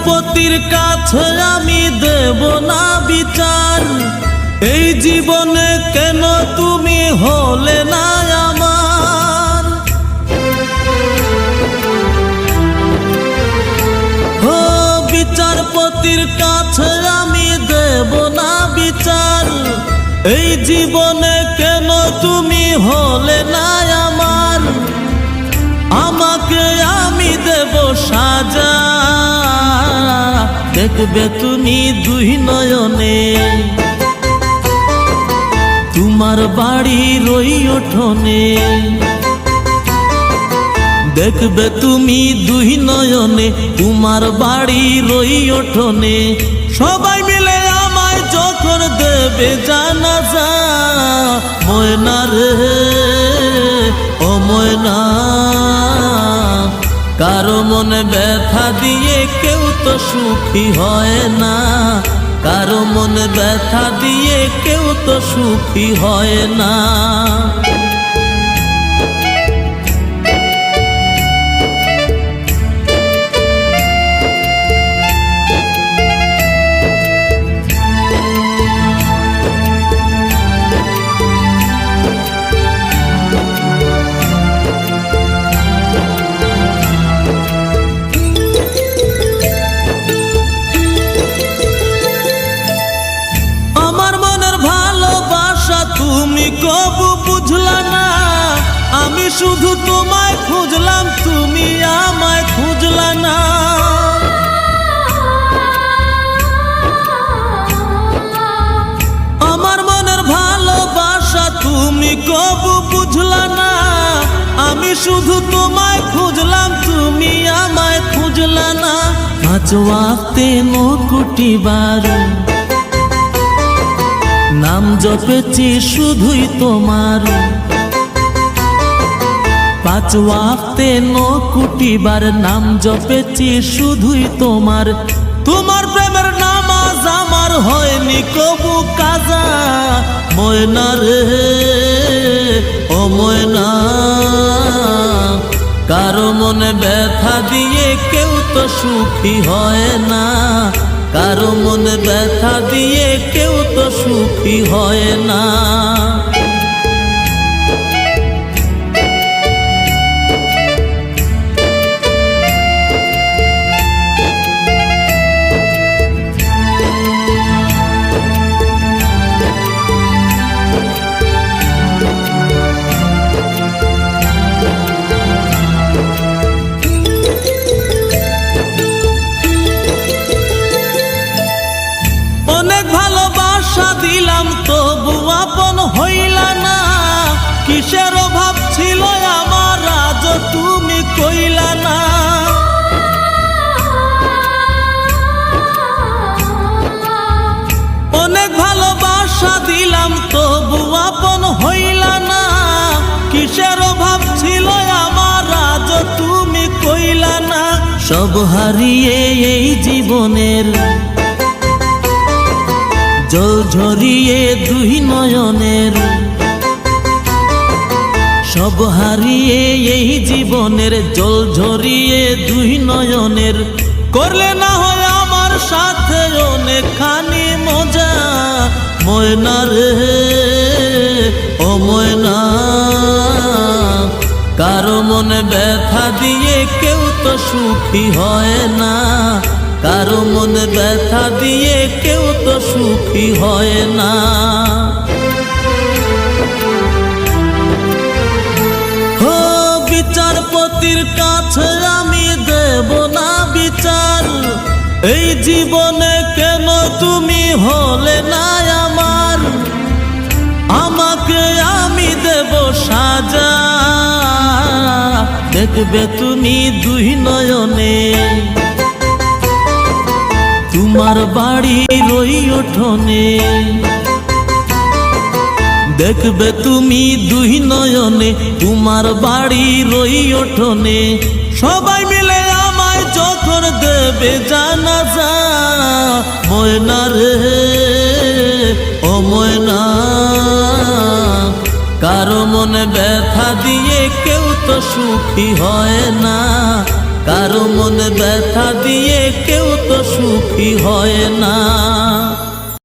বিচারপতির কাছে আমি দেব না বিচার, এই জীবনে কেন তুমি হলে না আমার। ও বিচারপতির কাছে আমি দেব না বিচার, এই জীবনে কেন তুমি হলে না আমার। আমাকে আমি দেব সাজা, দেখবে তুমি দুই নয়নে, তোমার বাড়ির ওই উঠোনে। দেখবে তুমি দুই নয়নে, তোমার বাড়ির ওই উঠোনে। সবাই মিলে আমায় যখন দেবে জানাজা, ময়না রে ও ময়না, কারো মনে ব্যথা দিয়ে কেউ তো সুখী হয় না, কারো মনে ব্যথা দিয়ে কেউ তো সুখী হয় না। তুমি কবু বুঝলা না, আমি শুধু তোমায় খুঁজলাম, তুমি আমায় খুঁজলা না। আমার মনের ভালোবাসা তুমি কবু বুঝলা না, আমি শুধু তোমায় খুঁজলাম, তুমি আমায় খুঁজলা না। পাঁচ ওয়াক্তে কোটি বার নাম জপেছি শুধুই তোমার, পাঁচ ওয়াক্তে কোটি বার নাম জপেছি শুধুই তোমার। তোমার প্রেমের নামাজ আমার হয়নি কবু কাজা, ময়না রে ও ময়না, কারো মনে ব্যথা দিয়ে কেউ তো সুখী হয় না, কারো মনে ব্যথা দিয়ে কেউ তো সুখী হয় না। অনেক ভালোবাসা দিলাম তবু আপন হইলা না, কিসের অভাব ছিল আমার আজ তুমি কইলা না। অনেক ভালোবাসা দিলাম তবু আপন হইলা না, কিসের অভাব ছিল আমার আজ তুমি কইলা না। সব হারিয়ে এই জীবনের জল ঝরিয়ে দুই নয়নের, সব হারিয়ে এই জীবনের জল ঝরিয়ে দুই নয়নের। করলে না হয় আমার সাথে অনেকখানি মজা, ময়না রে ও ময়না, কারো মনে ব্যথা দিয়ে কেউ তো সুখী হয় না, কারো মনে ব্যথা দিয়ে কেউ তো সুখী হয় না। ও বিচারপতির কাছে আমি দেব না বিচার, এই জীবনে কেন তুমি হলে না আমার। আমাকে আমি দেব সাজা, দেখবে তুমি দুই নয়নে, তোমার বাড়ির ওই উঠোনে। দেখবে তুমি দুই নয়নে, তোমার বাড়ির ওই উঠোনে। সবাই মিলে আমায় যখন দেবে জানাজা, ময়না রে ও ময়না, কারো মনে ব্যথা দিয়ে কেউ তো সুখী হয় না, কারো মনে ব্যথা দিয়ে কেউ তো সুখী হয় না।